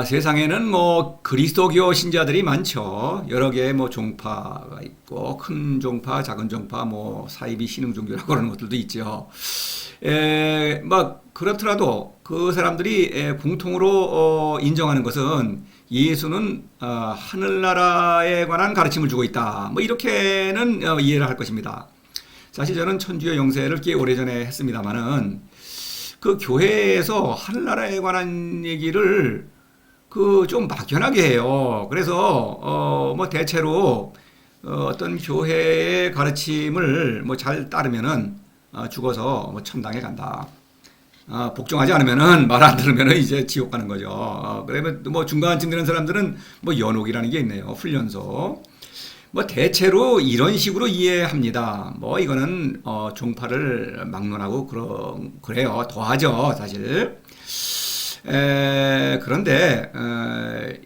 세상에는 뭐 그리스도교 신자들이 많죠. 여러 개의 뭐 종파가 있고 큰 종파, 작은 종파, 뭐 사이비 신흥 종교라고 그러는 것들도 있죠. 뭐 그렇더라도 그 사람들이 공통으로 인정하는 것은 예수는 하늘나라에 관한 가르침을 주고 있다. 뭐 이렇게는 이해를 할 것입니다. 사실 저는 천주교 영세를 꽤 오래전에 했습니다만은 그 교회에서 하늘나라에 관한 얘기를 그 좀 막연하게 해요. 그래서 뭐 대체로 어떤 교회의 가르침을 뭐 잘 따르면은 죽어서 뭐 천당에 간다. 복종하지 않으면은 말 안 들으면은 이제 지옥 가는 거죠. 그러면 뭐 중간쯤 되는 사람들은 뭐 연옥이라는 게 있네요. 훈련소. 뭐 대체로 이런 식으로 이해합니다. 뭐 이거는 종파를 막론하고 그래요. 더하죠, 사실. 그런데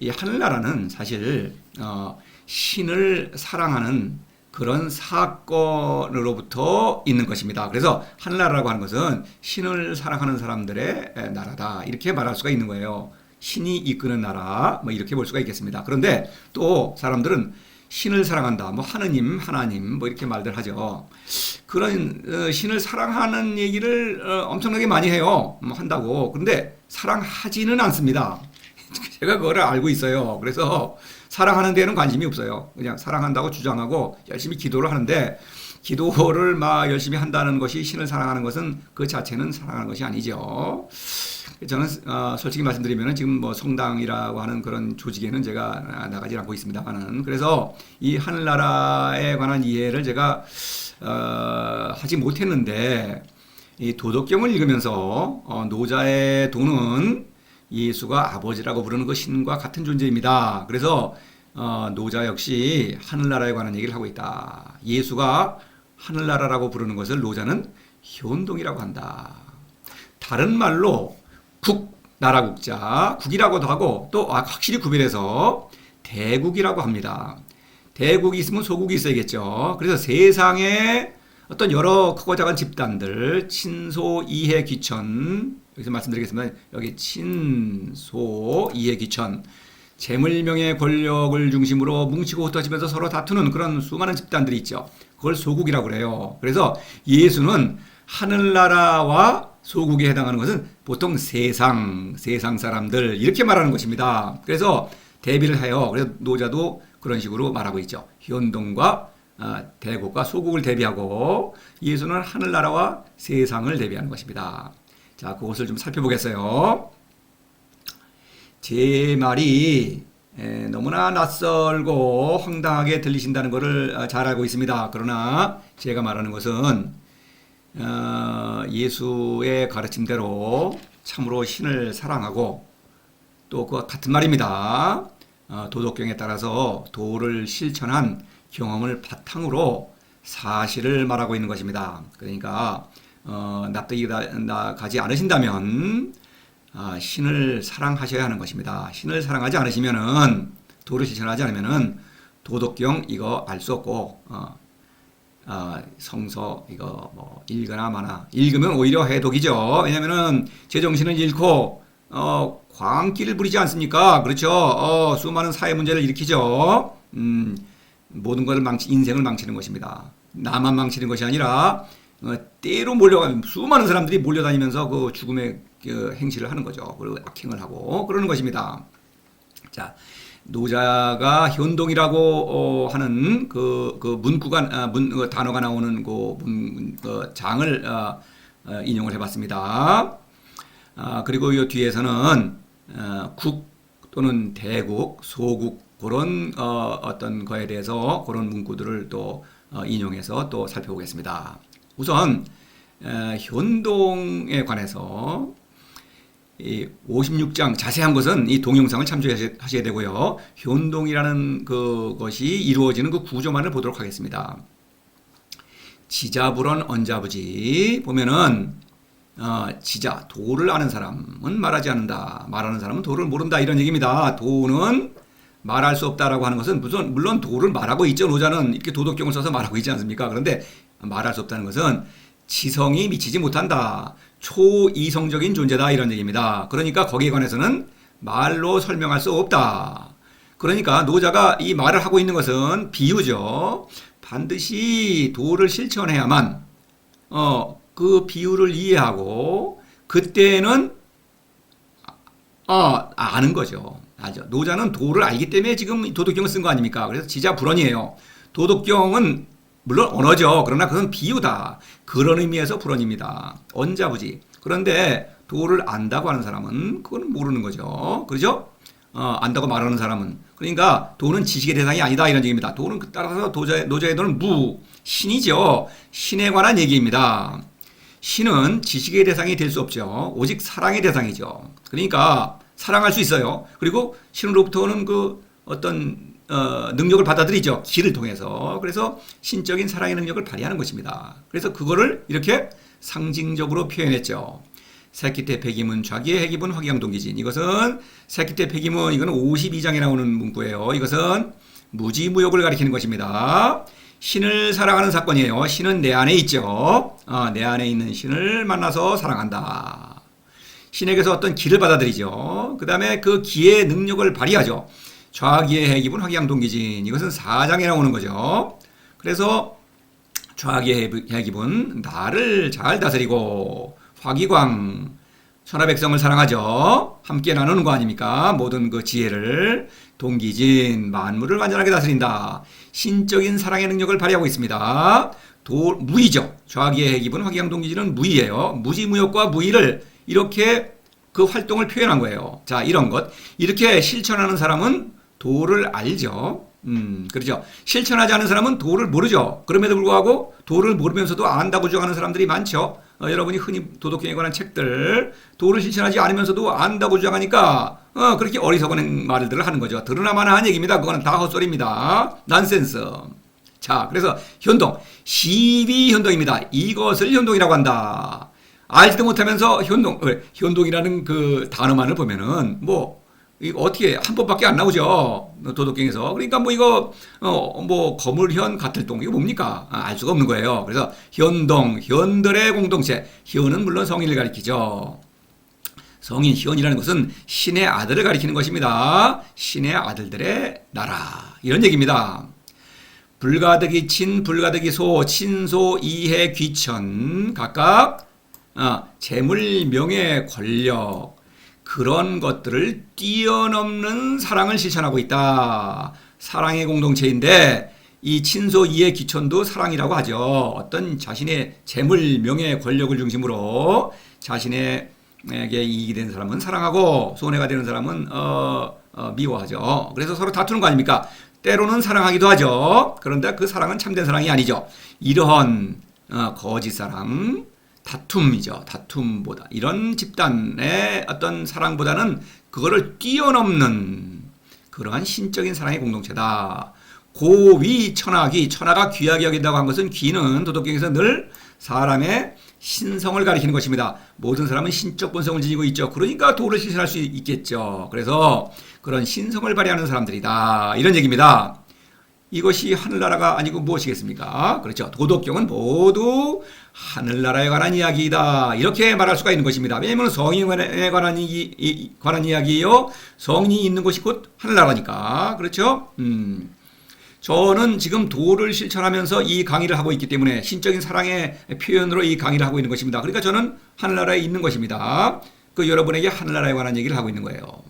이 하늘나라는 사실 신을 사랑하는 그런 사건으로부터 있는 것입니다. 그래서 하늘나라라고 하는 것은 신을 사랑하는 사람들의 나라다. 이렇게 말할 수가 있는 거예요. 신이 이끄는 나라, 뭐 이렇게 볼 수가 있겠습니다. 그런데 또 사람들은 신을 사랑한다. 뭐 하느님, 하나님 뭐 이렇게 말들 하죠. 그런 신을 사랑하는 얘기를 엄청나게 많이 해요. 뭐 한다고. 그런데 사랑하지는 않습니다. 제가 그거를 알고 있어요. 그래서 사랑하는 데는 관심이 없어요. 그냥 사랑한다고 주장하고 열심히 기도를 하는데 기도를 막 열심히 한다는 것이 신을 사랑하는 것은 그 자체는 사랑하는 것이 아니죠. 저는 솔직히 말씀드리면 지금 뭐 성당이라고 하는 그런 조직에는 제가 나가지 않고 있습니다만은 그래서 이 하늘나라에 관한 이해를 제가 하지 못했는데 이 도덕경을 읽으면서 노자의 도는 예수가 아버지라고 부르는 그 신과 같은 존재입니다. 그래서 노자 역시 하늘나라에 관한 얘기를 하고 있다. 예수가 하늘나라라고 부르는 것을 노자는 현동이라고 한다. 다른 말로 나라국자, 국이라고도 하고 또 확실히 구별해서 대국이라고 합니다. 대국이 있으면 소국이 있어야겠죠. 그래서 세상에 어떤 여러 크고 작은 집단들, 친소, 이해, 귀천, 여기서 말씀드리겠습니다. 여기 친소, 이해, 귀천, 재물, 명예, 권력을 중심으로 뭉치고 흩어지면서 서로 다투는 그런 수많은 집단들이 있죠. 그걸 소국이라고 그래요. 그래서 예수는 하늘나라와 소국에 해당하는 것은 보통 세상 사람들 이렇게 말하는 것입니다. 그래서 대비를 해요. 그래서 노자도 그런 식으로 말하고 있죠. 현동과 대국과 소국을 대비하고 예수는 하늘나라와 세상을 대비하는 것입니다. 자, 그것을 좀 살펴보겠어요. 제 말이 너무나 낯설고 황당하게 들리신다는 것을 잘 알고 있습니다. 그러나 제가 말하는 것은 예수의 가르침대로 참으로 신을 사랑하고 또 그와 같은 말입니다. 도덕경에 따라서 도를 실천한 경험을 바탕으로 사실을 말하고 있는 것입니다. 그러니까 납득이 가지 않으신다면 신을 사랑하셔야 하는 것입니다. 신을 사랑하지 않으시면은 도를 실천하지 않으면은 도덕경 이거 알 수 없고 성서 이거 뭐 읽거나 마나 읽으면 오히려 해독이죠. 왜냐면은 제정신을 잃고 광기를 부리지 않습니까? 그렇죠. 수많은 사회 문제를 일으키죠. 모든 것을 인생을 망치는 것입니다. 나만 망치는 것이 아니라 때로 몰려가면 수많은 사람들이 몰려다니면서 그 죽음의 그 행실을 하는 거죠. 그리고 악행을 하고 그러는 것입니다. 자, 노자가 현동이라고 하는 그 문구가 그 단어가 나오는 그 장을 인용을 해봤습니다. 그리고 이 뒤에서는 국 또는 대국, 소국 그런 어떤 거에 대해서 그런 문구들을 또 인용해서 또 살펴보겠습니다. 우선 현동에 관해서 이 56장 자세한 것은 이 동영상을 참조하셔야 되고요. 현동이라는 그것이 이루어지는 그 구조만을 보도록 하겠습니다. 지자불언 언자부지 보면은 지자 도를 아는 사람은 말하지 않는다. 말하는 사람은 도를 모른다. 이런 얘기입니다. 도는 말할 수 없다라고 하는 것은 물론 도를 말하고 있죠. 노자는 이렇게 도덕경을 써서 말하고 있지 않습니까? 그런데 말할 수 없다는 것은 지성이 미치지 못한다. 초이성적인 존재다 이런 얘기입니다. 그러니까 거기에 관해서는 말로 설명할 수 없다. 그러니까 노자가 이 말을 하고 있는 것은 비유죠. 반드시 도를 실천해야만 그 비유를 이해하고 그때는 아는 거죠. 알죠. 노자는 도를 알기 때문에 지금 도덕경을 쓴 거 아닙니까? 그래서 지자불언이에요. 도덕경은 물론 언어죠. 그러나 그건 비유다. 그런 의미에서 불언입니다. 언자부지. 그런데 도를 안다고 하는 사람은 그건 모르는 거죠. 그렇죠? 안다고 말하는 사람은. 그러니까 도는 지식의 대상이 아니다 이런 얘기입니다. 도는 따라서 노자의 도는 무, 신이죠. 신에 관한 얘기입니다. 신은 지식의 대상이 될 수 없죠. 오직 사랑의 대상이죠. 그러니까 사랑할 수 있어요. 그리고 신으로부터는 그 어떤 능력을 받아들이죠. 기를 통해서. 그래서 신적인 사랑의 능력을 발휘하는 것입니다. 그래서 그거를 이렇게 상징적으로 표현했죠. 새끼때 백이문 좌기의 해기분 화기양동기진. 이것은 새끼때 백이문 이거는 52장에 나오는 문구예요. 이것은 무지무욕을 가리키는 것입니다. 신을 사랑하는 사건이에요. 신은 내 안에 있죠. 내 안에 있는 신을 만나서 사랑한다. 신에게서 어떤 기를 받아들이죠. 그 다음에 그 기의 능력을 발휘하죠. 좌기의 해기분 화기양동기진. 이것은 4장에 나오는 거죠. 그래서 좌기의 해기분 나를 잘 다스리고 화기광 천하백성을 사랑하죠. 함께 나누는 거 아닙니까? 모든 그 지혜를 동기진 만물을 완전하게 다스린다. 신적인 사랑의 능력을 발휘하고 있습니다. 무의죠. 좌기의 해기분 화기양동기진은 무의예요. 무지무욕과 무의를 이렇게 그 활동을 표현한 거예요. 자, 이런 것 이렇게 실천하는 사람은 도를 알죠. 그렇죠. 실천하지 않은 사람은 도를 모르죠. 그럼에도 불구하고 도를 모르면서도 안다고 주장하는 사람들이 많죠. 여러분이 흔히 도덕경에 관한 책들 도를 실천하지 않으면서도 안다고 주장하니까 그렇게 어리석은 말들을 하는 거죠. 들으나마나 한 얘기입니다. 그거는 다 헛소리입니다. 난센스. 자, 그래서 현동 시비현동입니다. 이것을 현동이라고 한다. 알지도 못하면서 현동이라는 그 단어만을 보면은 뭐 이거 어떻게 한 번밖에 안 나오죠. 도덕경에서. 그러니까 뭐 이거 뭐 거물현 같을동 이거 뭡니까? 알 수가 없는 거예요. 그래서 현동 현들의 공동체. 현은 물론 성인을 가리키죠. 성인 현이라는 것은 신의 아들을 가리키는 것입니다. 신의 아들들의 나라 이런 얘기입니다. 불가득이 친 불가득이 소 친소 이해 귀천 각각 재물 명예 권력 그런 것들을 뛰어넘는 사랑을 실천하고 있다. 사랑의 공동체인데 이 친소 이해 귀천도 사랑이라고 하죠. 어떤 자신의 재물, 명예, 권력을 중심으로 자신에게 이익이 되는 사람은 사랑하고 손해가 되는 사람은 미워하죠. 그래서 서로 다투는 거 아닙니까? 때로는 사랑하기도 하죠. 그런데 그 사랑은 참된 사랑이 아니죠. 이러한 거짓 사랑 다툼이죠. 다툼보다 이런 집단의 어떤 사랑보다는 그거를 뛰어넘는 그러한 신적인 사랑의 공동체다. 고위 천하귀 천하가 귀하게 여긴다고 한 것은 귀는 도덕경에서 늘 사람의 신성을 가리키는 것입니다. 모든 사람은 신적 본성을 지니고 있죠. 그러니까 도를 실천할 수 있겠죠. 그래서 그런 신성을 발휘하는 사람들이다. 이런 얘기입니다. 이것이 하늘나라가 아니고 무엇이겠습니까? 그렇죠. 도덕경은 모두 하늘나라에 관한 이야기이다. 이렇게 말할 수가 있는 것입니다. 왜냐하면 성인에 관한 이야기요. 성인이 있는 곳이 곧 하늘나라니까. 그렇죠? 저는 지금 도를 실천하면서 이 강의를 하고 있기 때문에 신적인 사랑의 표현으로 이 강의를 하고 있는 것입니다. 그러니까 저는 하늘나라에 있는 것입니다. 그 여러분에게 하늘나라에 관한 얘기를 하고 있는 거예요.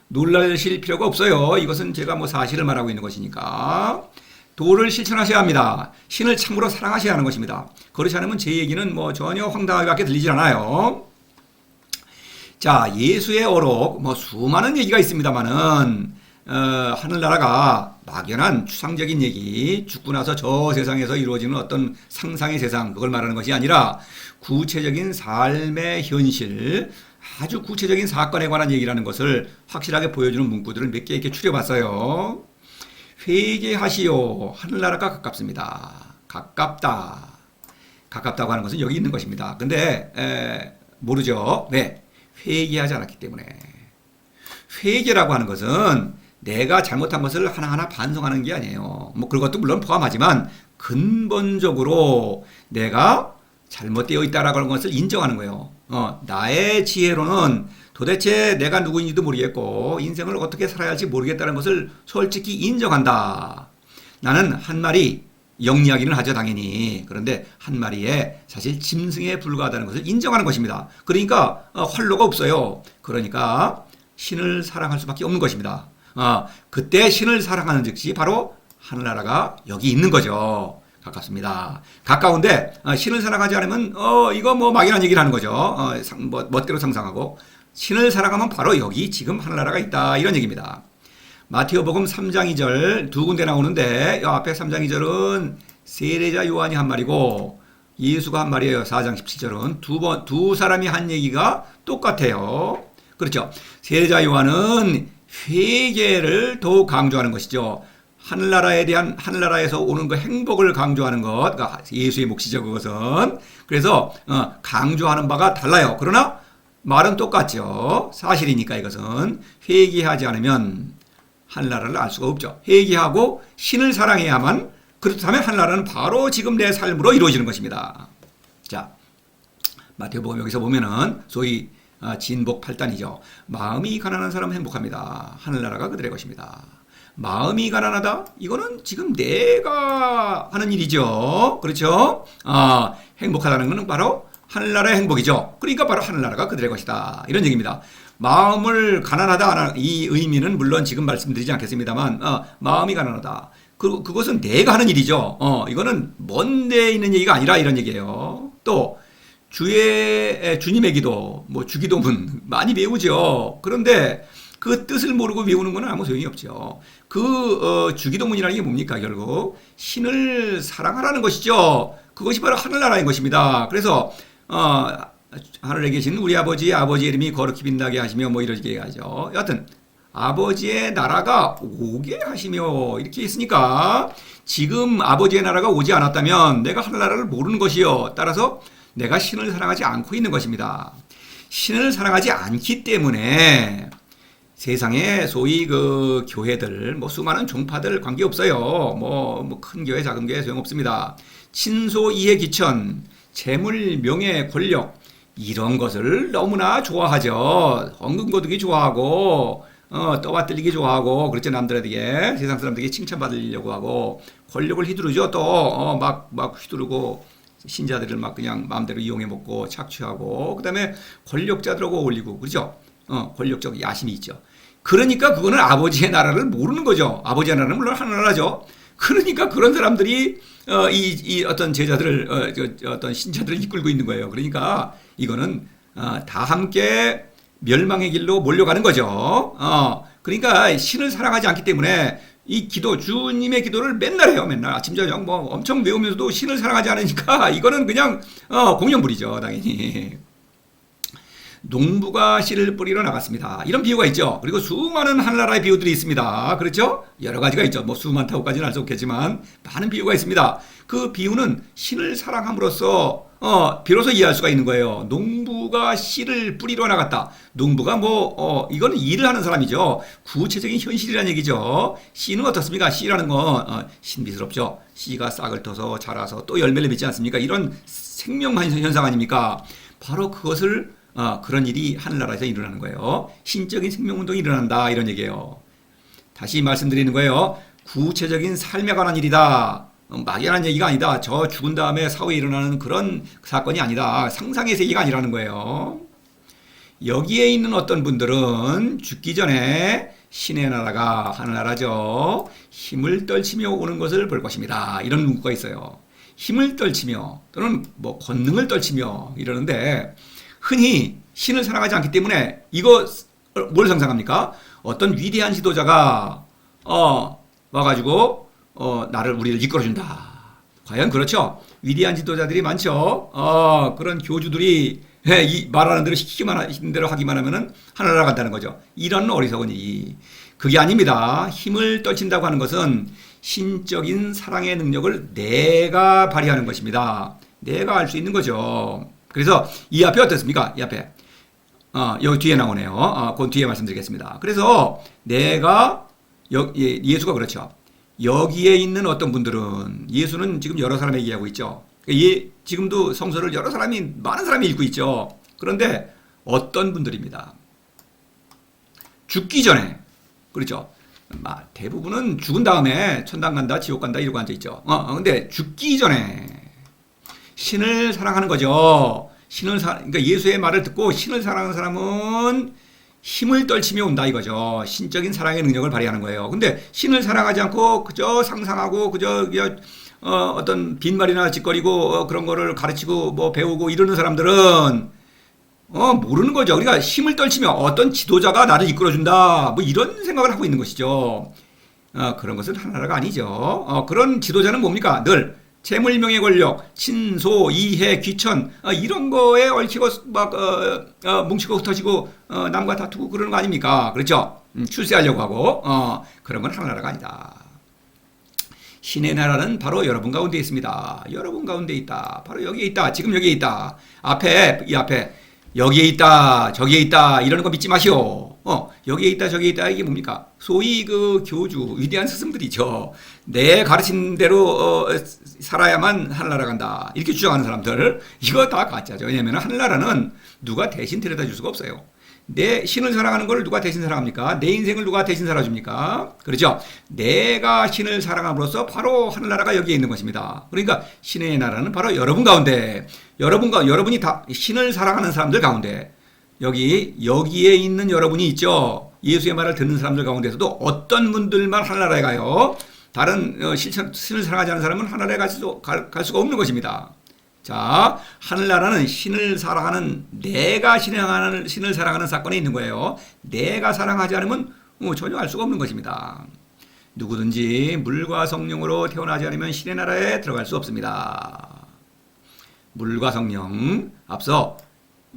놀라실 필요가 없어요. 이것은 제가 뭐 사실을 말하고 있는 것이니까. 도를 실천하셔야 합니다. 신을 참으로 사랑하셔야 하는 것입니다. 그렇지 않으면 제 얘기는 뭐 전혀 황당하게 들리질 않아요. 자, 예수의 어록 뭐 수많은 얘기가 있습니다만은 하늘나라가 막연한 추상적인 얘기, 죽고 나서 저 세상에서 이루어지는 어떤 상상의 세상, 그걸 말하는 것이 아니라 구체적인 삶의 현실, 아주 구체적인 사건에 관한 얘기라는 것을 확실하게 보여주는 문구들을 몇 개 이렇게 추려봤어요. 회개하시오. 하늘나라가 가깝습니다. 가깝다. 가깝다고 하는 것은 여기 있는 것입니다. 근데 모르죠. 왜? 회개하지 않았기 때문에. 회개라고 하는 것은 내가 잘못한 것을 하나하나 반성하는 게 아니에요. 뭐 그런 것도 물론 포함하지만 근본적으로 내가 잘못되어 있다라고 하는 것을 인정하는 거예요. 나의 지혜로는 도대체 내가 누구인지도 모르겠고 인생을 어떻게 살아야 할지 모르겠다는 것을 솔직히 인정한다. 나는 한 마리 영리하기는 하죠, 당연히. 그런데 한 마리에 사실 짐승에 불과하다는 것을 인정하는 것입니다. 그러니까 활로가 없어요. 그러니까 신을 사랑할 수밖에 없는 것입니다. 그때 신을 사랑하는 즉시 바로 하늘나라가 여기 있는 거죠. 가깝습니다. 가까운데 신을 사랑하지 않으면 이거 뭐 막연한 얘기를 하는 거죠. 멋대로 상상하고 신을 사랑하면 바로 여기 지금 하늘나라가 있다 이런 얘기입니다. 마태오복음 3장 2절 두 군데 나오는데 이 앞에 3장 2절은 세례자 요한이 한 말이고 예수가 한 말이에요. 4장 17절은 두 사람이 한 얘기가 똑같아요. 그렇죠. 세례자 요한은 회개를 더욱 강조하는 것이죠. 하늘나라에서 오는 그 행복을 강조하는 것, 그러니까 예수의 몫이죠, 그것은. 그래서 강조하는 바가 달라요. 그러나 말은 똑같죠. 사실이니까 이것은 회개하지 않으면 하늘나라를 알 수가 없죠. 회개하고 신을 사랑해야만, 그렇다면 하늘나라는 바로 지금 내 삶으로 이루어지는 것입니다. 자, 마태복음 여기서 보면은 소위 진복 8단이죠. 마음이 가난한 사람은 행복합니다. 하늘나라가 그들의 것입니다. 마음이 가난하다? 이거는 지금 내가 하는 일이죠. 그렇죠? 행복하다는 것은 바로 하늘나라의 행복이죠. 그러니까 바로 하늘나라가 그들의 것이다. 이런 얘기입니다. 마음을 가난하다, 이 의미는 물론 지금 말씀드리지 않겠습니다만, 마음이 가난하다. 그것은 내가 하는 일이죠. 이거는 먼 데에 있는 얘기가 아니라 이런 얘기예요. 또, 주님의 기도, 주기도문 많이 배우죠. 그런데 그 뜻을 모르고 외우는 건 아무 소용이 없죠. 주기도문이라는 게 뭡니까, 결국? 신을 사랑하라는 것이죠. 그것이 바로 하늘나라인 것입니다. 그래서, 하늘에 계신 우리 아버지의 이름이 거룩히 빛나게 하시며 이렇게 얘기하죠. 여하튼, 아버지의 나라가 오게 하시며 이렇게 했으니까 지금 아버지의 나라가 오지 않았다면 내가 하늘나라를 모르는 것이요. 따라서 내가 신을 사랑하지 않고 있는 것입니다. 신을 사랑하지 않기 때문에 세상에 소위 그 교회들, 수많은 종파들 관계없어요. 큰 교회, 작은 교회 소용없습니다. 친소, 이해, 기천, 재물, 명예, 권력, 이런 것을 너무나 좋아하죠. 헌금거두기 좋아하고, 떠받들리기 좋아하고, 그렇죠. 남들에게, 세상 사람들에게 칭찬받으려고 하고, 권력을 휘두르죠. 또, 막 휘두르고, 신자들을 막 그냥 마음대로 이용해 먹고, 착취하고, 그 다음에 권력자들하고 어울리고, 그렇죠. 권력적 야심이 있죠. 그러니까 그거는 아버지의 나라를 모르는 거죠. 아버지의 나라는 물론 하늘나라죠. 그러니까 그런 사람들이 이 어떤 제자들을 어떤 신자들을 이끌고 있는 거예요. 그러니까 이거는 다 함께 멸망의 길로 몰려가는 거죠. 그러니까 신을 사랑하지 않기 때문에 이 기도, 주님의 기도를 맨날 해요. 맨날 아침 저녁 엄청 외우면서도 신을 사랑하지 않으니까 이거는 그냥 공연불이죠, 당연히. 농부가 씨를 뿌리러 나갔습니다. 이런 비유가 있죠. 그리고 수많은 하늘나라의 비유들이 있습니다. 그렇죠? 여러 가지가 있죠. 수많다고까지는 알 수 없겠지만 많은 비유가 있습니다. 그 비유는 신을 사랑함으로써 비로소 이해할 수가 있는 거예요. 농부가 씨를 뿌리러 나갔다. 농부가 이거는 일을 하는 사람이죠. 구체적인 현실이라는 얘기죠. 씨는 어떻습니까? 씨라는 건 신비스럽죠. 씨가 싹을 터서 자라서 또 열매를 맺지 않습니까? 이런 생명 현상 아닙니까? 바로 그것을 그런 일이 하늘나라에서 일어나는 거예요. 신적인 생명운동이 일어난다 이런 얘기예요. 다시 말씀드리는 거예요. 구체적인 삶에 관한 일이다. 막연한 얘기가 아니다. 저 죽은 다음에 사후에 일어나는 그런 사건이 아니다. 상상의 세계가 아니라는 거예요. 여기에 있는 어떤 분들은 죽기 전에 신의 나라가 하늘나라죠. 힘을 떨치며 오는 것을 볼 것입니다. 이런 문구가 있어요. 힘을 떨치며 또는 권능을 떨치며 이러는데 흔히 신을 사랑하지 않기 때문에 이거 뭘 상상합니까? 어떤 위대한 지도자가 와가지고 우리를 이끌어준다. 과연 그렇죠? 위대한 지도자들이 많죠. 그런 교주들이 말하는 대로 시키기만 하는 대로 하기만 하면은 하늘나라 간다는 거죠. 이런 어리석은 이 그게 아닙니다. 힘을 떨친다고 하는 것은 신적인 사랑의 능력을 내가 발휘하는 것입니다. 내가 알 수 있는 거죠. 그래서 이 앞에 어떻습니까? 이 앞에 여기 뒤에 나오네요. 그 뒤에 말씀드리겠습니다. 그래서 내가 예수가 그렇죠. 여기에 있는 어떤 분들은 예수는 지금 여러 사람에게 얘기하고 있죠. 지금도 성서를 많은 사람이 읽고 있죠. 그런데 어떤 분들입니다. 죽기 전에. 그렇죠. 대부분은 죽은 다음에 천당 간다, 지옥 간다 이러고 앉아 있죠. 근데 죽기 전에 신을 사랑하는 거죠. 그러니까 예수의 말을 듣고 신을 사랑하는 사람은 힘을 떨치며 온다 이거죠. 신적인 사랑의 능력을 발휘하는 거예요. 근데 신을 사랑하지 않고 그저 상상하고 그저 어떤 빈말이나 짓거리고 그런 거를 가르치고 뭐 배우고 이러는 사람들은 모르는 거죠. 그러니까 힘을 떨치며 어떤 지도자가 나를 이끌어준다 뭐 이런 생각을 하고 있는 것이죠. 그런 것은 하나라가 아니죠. 그런 지도자는 뭡니까? 늘 재물, 명예, 권력, 친소, 이해, 귀천 이런 거에 얽히고 막 뭉치고 흩어지고 남과 다투고 그러는 거 아닙니까? 그렇죠? 출세하려고 하고 그런 건 하나라가 아니다. 신의 나라는 바로 여러분 가운데 있습니다. 여러분 가운데 있다. 바로 여기에 있다. 지금 여기에 있다. 이 앞에 여기에 있다. 저기에 있다. 이러는 거 믿지 마시오. 여기에 있다. 저기에 있다. 이게 뭡니까? 소위 그 교주, 위대한 스승들이죠. 내 가르친 대로 살아야만 하늘나라 간다. 이렇게 주장하는 사람들. 이거 다 가짜죠. 왜냐하면 하늘나라는 누가 대신 데려다 줄 수가 없어요. 내 신을 사랑하는 걸 누가 대신 사랑합니까? 내 인생을 누가 대신 살아줍니까? 그렇죠? 내가 신을 사랑함으로써 바로 하늘나라가 여기에 있는 것입니다. 그러니까 신의 나라는 바로 여러분 가운데, 여러분이 다 신을 사랑하는 사람들 가운데, 여기에 있는 여러분이 있죠. 예수의 말을 듣는 사람들 가운데서도 어떤 분들만 하늘나라에 가요. 다른 신을 사랑하지 않는 사람은 하늘나라에 갈 수가 없는 것입니다. 자, 하늘나라는 신을 사랑하는, 내가 신을 사랑하는 사건에 있는 거예요. 내가 사랑하지 않으면 전혀 알 수가 없는 것입니다. 누구든지 물과 성령으로 태어나지 않으면 신의 나라에 들어갈 수 없습니다. 물과 성령, 앞서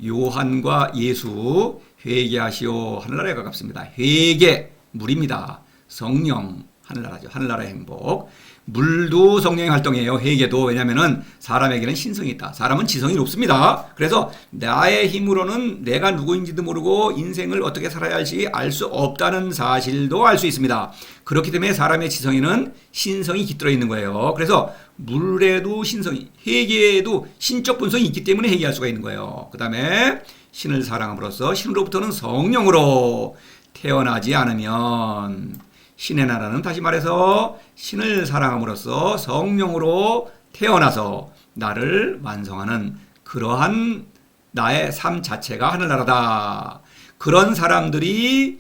요한과 예수, 회개하시오, 하늘나라에 가깝습니다. 회개, 물입니다. 성령, 하늘나라죠. 하늘나라의 행복. 물도 성령의 활동이에요. 회개도. 왜냐하면 사람에게는 신성이 있다. 사람은 지성이 높습니다. 그래서 나의 힘으로는 내가 누구인지도 모르고 인생을 어떻게 살아야 할지 알 수 없다는 사실도 알 수 있습니다. 그렇기 때문에 사람의 지성에는 신성이 깃들어 있는 거예요. 그래서 물에도 신성이, 회개에도 신적 본성이 있기 때문에 회개할 수가 있는 거예요. 그 다음에 신을 사랑함으로써 신으로부터는 성령으로 태어나지 않으면, 신의 나라는 다시 말해서 신을 사랑함으로써 성령으로 태어나서 나를 완성하는 그러한 나의 삶 자체가 하늘나라다. 그런 사람들이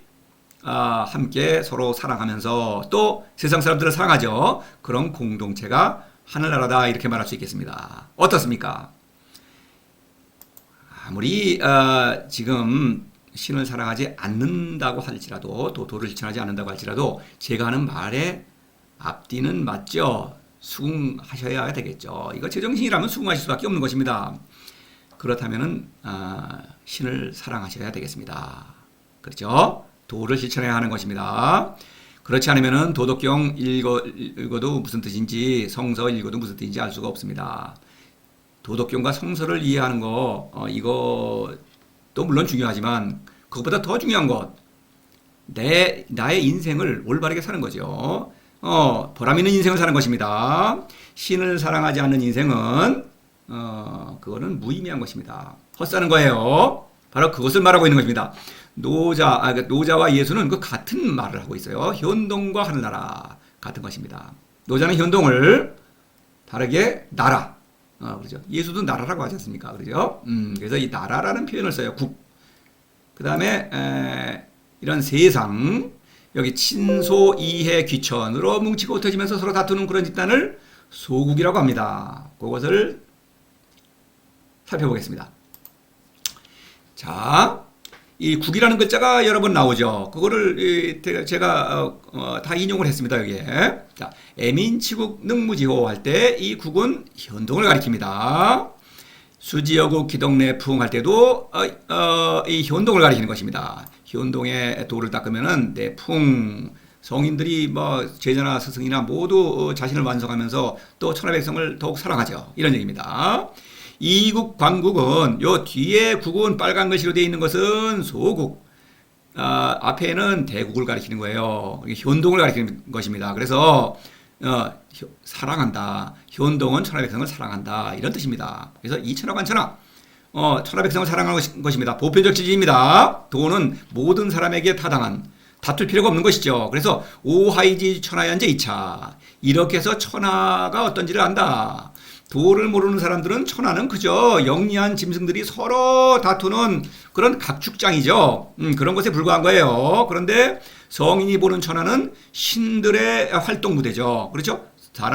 함께 서로 사랑하면서 또 세상 사람들을 사랑하죠. 그런 공동체가 하늘나라다 이렇게 말할 수 있겠습니다. 어떻습니까? 아무리 지금 신을 사랑하지 않는다고 할지라도, 또 도를 실천하지 않는다고 할지라도 제가 하는 말에 앞뒤는 맞죠. 수긍하셔야 되겠죠. 이거 제정신이라면 수긍하실 수밖에 없는 것입니다. 그렇다면은 신을 사랑하셔야 되겠습니다. 그렇죠? 도를 실천해야 하는 것입니다. 그렇지 않으면은 도덕경 읽어도 무슨 뜻인지, 성서 읽어도 무슨 뜻인지 알 수가 없습니다. 도덕경과 성서를 이해하는 거 이것도 물론 중요하지만 그것보다 더 중요한 것, 나의 인생을 올바르게 사는 거죠. 보람 있는 인생을 사는 것입니다. 신을 사랑하지 않는 인생은 그거는 무의미한 것입니다. 헛사는 거예요. 바로 그것을 말하고 있는 것입니다. 노자와 예수는 그 같은 말을 하고 있어요. 현동과 하늘나라 같은 것입니다. 노자는 현동을, 다르게 나라. 그렇죠. 예수도 나라라고 하지 않습니까? 그렇죠? 그래서 이 나라라는 표현을 써요. 그 다음에 이런 세상, 여기 친소, 이해, 귀천으로 뭉치고 흩어지면서 서로 다투는 그런 집단을 소국이라고 합니다. 그것을 살펴보겠습니다. 자, 이 국이라는 글자가 여러 번 나오죠. 그거를 제가 다 인용을 했습니다. 여기에. 자, 애민치국 능무지호 할 때 이 국은 현동을 가리킵니다. 수지여국 기동내풍 할 때도 이 현동을 가리키는 것입니다. 현동의 도를 닦으면은 내풍, 성인들이 뭐 제자나 스승이나 모두 자신을 완성하면서 또 천하백성을 더욱 사랑하죠. 이런 얘기입니다. 이국 광국은 요 뒤에 국은 빨간 글씨로 되어 있는 것은 소국, 앞에는 대국을 가리키는 거예요. 현동을 가리키는 것입니다. 그래서 사랑한다. 현동은 천하백성을 사랑한다. 이런 뜻입니다. 그래서 이천하관천하, 천하백성을 사랑하는 것입니다. 보편적 진리입니다. 도는 모든 사람에게 타당한 다툴 필요가 없는 것이죠. 그래서 오하이지 천하연제 2차 이렇게 해서 천하가 어떤지를 안다. 도를 모르는 사람들은 천하는 그저 영리한 짐승들이 서로 다투는 그런 각축장이죠. 그런 것에 불과한 거예요. 그런데 성인이 보는 천하는 신들의 활동 무대죠. 그렇죠?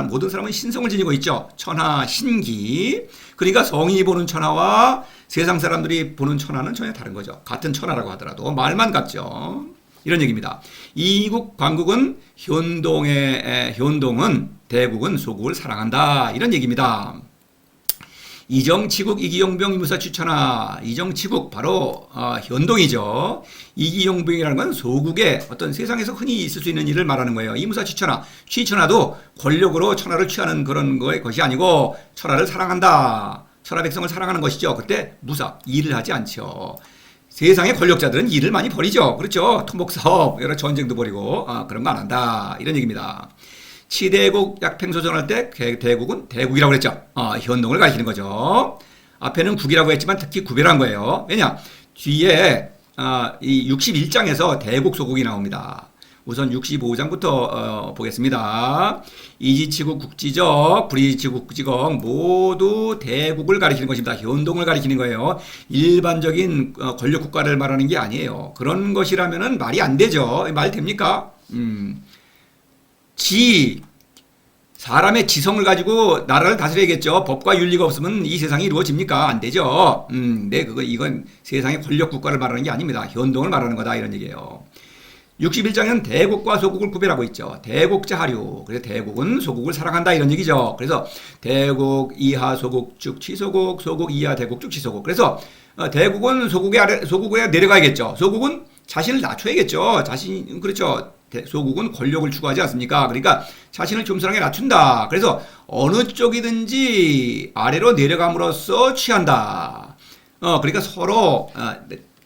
모든 사람은 신성을 지니고 있죠. 천하 신기. 그러니까 성인이 보는 천하와 세상 사람들이 보는 천하는 전혀 다른 거죠. 같은 천하라고 하더라도 말만 같죠. 이런 얘기입니다. 이국 광국은 현동은 대국은 소국을 사랑한다. 이런 얘기입니다. 이정치국 이기용병 이무사취천하. 이정치국 바로 현동이죠. 이기용병이라는 건 소국의 어떤 세상에서 흔히 있을 수 있는 일을 말하는 거예요. 이무사취천하. 취천하도 권력으로 천하를 취하는 그런 것이 아니고 천하를 사랑한다. 천하 백성을 사랑하는 것이죠. 그때 무사 일을 하지 않죠. 세상의 권력자들은 일을 많이 벌이죠. 그렇죠. 토목사업, 여러 전쟁도 벌이고 그런 거 안 한다. 이런 얘기입니다. 치대국 약팽소전할 때 대국은 대국이라고 그랬죠. 현동을 가리키는 거죠. 앞에는 국이라고 했지만 특히 구별한 거예요. 왜냐? 뒤에 이 61장에서 대국 소국이 나옵니다. 우선 65장부터 보겠습니다. 이지치국 국지적, 불이지치국 국지적 모두 대국을 가리키는 것입니다. 현동을 가리키는 거예요. 일반적인 권력 국가를 말하는 게 아니에요. 그런 것이라면은 말이 안 되죠. 말 됩니까? 사람의 지성을 가지고 나라를 다스려야겠죠. 법과 윤리가 없으면 이 세상이 이루어집니까? 안 되죠. 이건 세상의 권력 국가를 말하는 게 아닙니다. 현동을 말하는 거다. 이런 얘기예요. 61장에는 대국과 소국을 구별하고 있죠. 대국자 하류. 그래서 대국은 소국을 사랑한다. 이런 얘기죠. 그래서 대국 이하 소국 쭉 취소국, 소국 이하 대국 쭉 취소국. 그래서 대국은 소국에 내려가야겠죠. 소국은 자신을 낮춰야겠죠. 그렇죠. 소국은 권력을 추구하지 않습니까? 그러니까 자신을 겸손하게 낮춘다. 그래서 어느 쪽이든지 아래로 내려감으로써 취한다. 그러니까 서로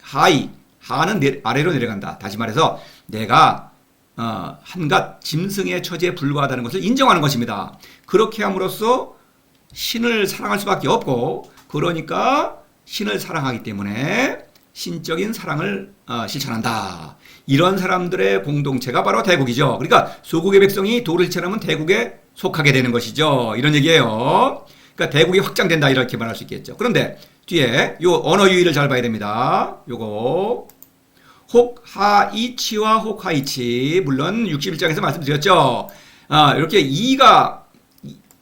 하는 아래로 내려간다. 다시 말해서 내가 한갓 짐승의 처지에 불과하다는 것을 인정하는 것입니다. 그렇게 함으로써 신을 사랑할 수밖에 없고, 그러니까 신을 사랑하기 때문에 신적인 사랑을 실천한다. 이런 사람들의 공동체가 바로 대국이죠. 그러니까 소국의 백성이 도를 실천하면 대국에 속하게 되는 것이죠. 이런 얘기예요. 그러니까 대국이 확장된다 이렇게 말할 수 있겠죠. 그런데 뒤에 요 언어 유의를 잘 봐야 됩니다. 요거 혹하이치와 혹하이치, 물론 61장에서 말씀드렸죠. 이렇게 이가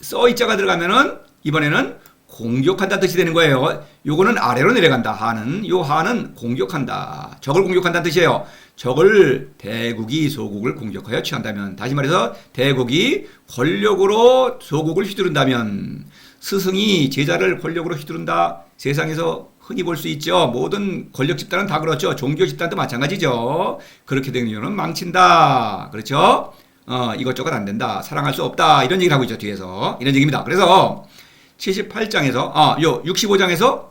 써이자가 들어가면은 이번에는 공격한다는 뜻이 되는 거예요. 요거는 아래로 내려간다. 하는 공격한다. 적을 공격한다는 뜻이에요. 적을 대국이 소국을 공격하여 취한다면, 다시 말해서 대국이 권력으로 소국을 휘두른다면, 스승이 제자를 권력으로 휘두른다. 세상에서 흔히 볼 수 있죠. 모든 권력 집단은 다 그렇죠. 종교 집단도 마찬가지죠. 그렇게 되는 이유는 망친다. 그렇죠? 이것저것 안 된다. 사랑할 수 없다. 이런 얘기를 하고 있죠. 뒤에서. 이런 얘기입니다. 그래서 78장에서, 65장에서,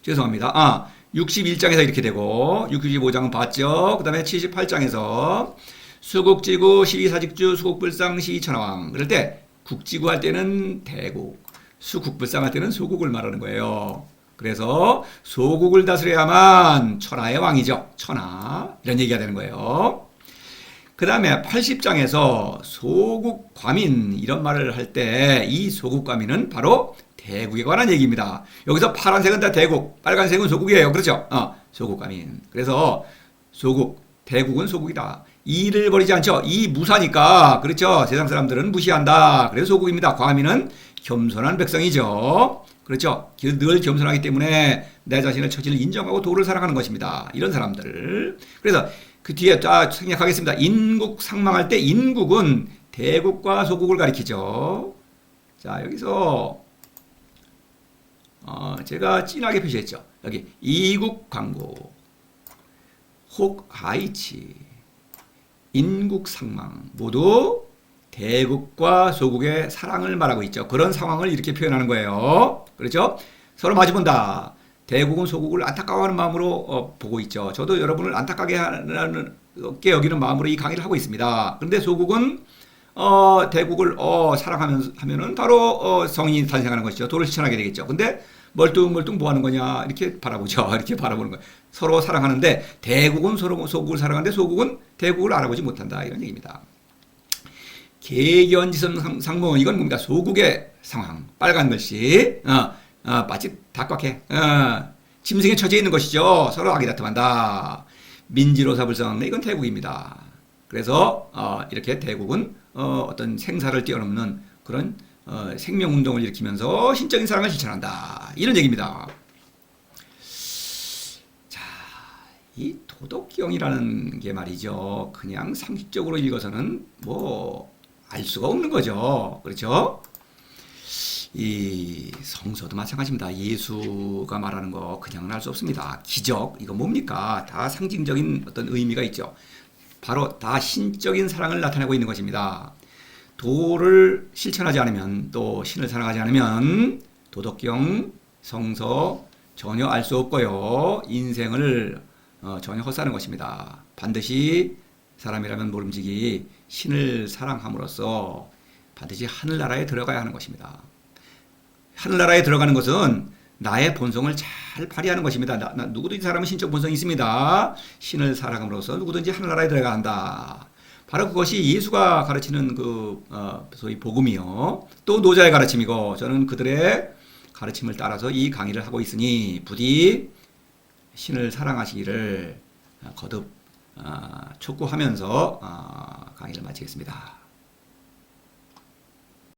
죄송합니다. 61장에서 이렇게 되고, 65장은 봤죠. 그 다음에 78장에서, 수국지구, 시위사직주, 수국불상, 시천하왕. 그럴 때, 국지구 할 때는 대국, 수국불상 할 때는 소국을 말하는 거예요. 그래서, 소국을 다스려야만 천하의 왕이죠. 천하. 이런 얘기가 되는 거예요. 그 다음에 80장에서 소국과민 이런 말을 할 때 이 소국과민은 바로 대국에 관한 얘기입니다. 여기서 파란색은 다 대국, 빨간색은 소국이에요. 그렇죠? 소국과민. 그래서 대국은 소국이다. 이를 버리지 않죠. 이 무사니까. 그렇죠? 세상 사람들은 무시한다. 그래서 소국입니다. 과민은 겸손한 백성이죠. 그렇죠? 늘 겸손하기 때문에 내 자신의 처지를 인정하고 도를 사랑하는 것입니다. 이런 사람들. 그래서 그 뒤에 생략하겠습니다. 인국 상망할 때 인국은 대국과 소국을 가리키죠. 자, 여기서 제가 진하게 표시했죠. 여기 이국 광국, 혹하이치, 인국 상망 모두 대국과 소국의 사랑을 말하고 있죠. 그런 상황을 이렇게 표현하는 거예요. 그렇죠? 서로 마주본다. 대국은 소국을 안타까워하는 마음으로 보고 있죠. 저도 여러분을 안타깝게 여기는 마음으로 이 강의를 하고 있습니다. 그런데 소국은 대국을 사랑하면은 바로 성인이 탄생하는 것이죠. 도를 실천하게 되겠죠. 근데 멀뚱멀뚱 뭐 하는 거냐 이렇게 바라보죠. 이렇게 바라보는 거예요. 서로 사랑하는데 대국은 서로 소국을 사랑하는데 소국은 대국을 알아보지 못한다 이런 얘기입니다. 개견지선 상봉 이건 뭡니까? 소국의 상황 빨간 글씨 마치 닭꽉해 짐승에 처져 있는 것이죠. 서로 악의다툼한다. 민지로사불성 이건 대국입니다. 그래서 이렇게 대국은 어떤 생사를 뛰어넘는 그런 생명운동을 일으키면서 신적인 사랑을 실천한다. 이런 얘기입니다. 자, 이 도덕경이라는 게 말이죠. 그냥 상식적으로 읽어서는 뭐 알 수가 없는 거죠. 그렇죠? 이 성서도 마찬가지입니다. 예수가 말하는 거 그냥은 알 수 없습니다. 기적 이거 뭡니까? 다 상징적인 어떤 의미가 있죠. 바로 다 신적인 사랑을 나타내고 있는 것입니다. 도를 실천하지 않으면 또 신을 사랑하지 않으면 도덕경, 성서 전혀 알 수 없고요. 인생을 전혀 헛사는 것입니다. 반드시 사람이라면 모름지기 신을 사랑함으로써 반드시 하늘나라에 들어가야 하는 것입니다. 하늘나라에 들어가는 것은 나의 본성을 잘 발휘하는 것입니다. 누구든지 사람은 신적 본성이 있습니다. 신을 사랑함으로써 누구든지 하늘나라에 들어가야 한다. 바로 그것이 예수가 가르치는 소위 복음이요. 또 노자의 가르침이고 저는 그들의 가르침을 따라서 이 강의를 하고 있으니 부디 신을 사랑하시기를 거듭 촉구하면서 강의를 마치겠습니다.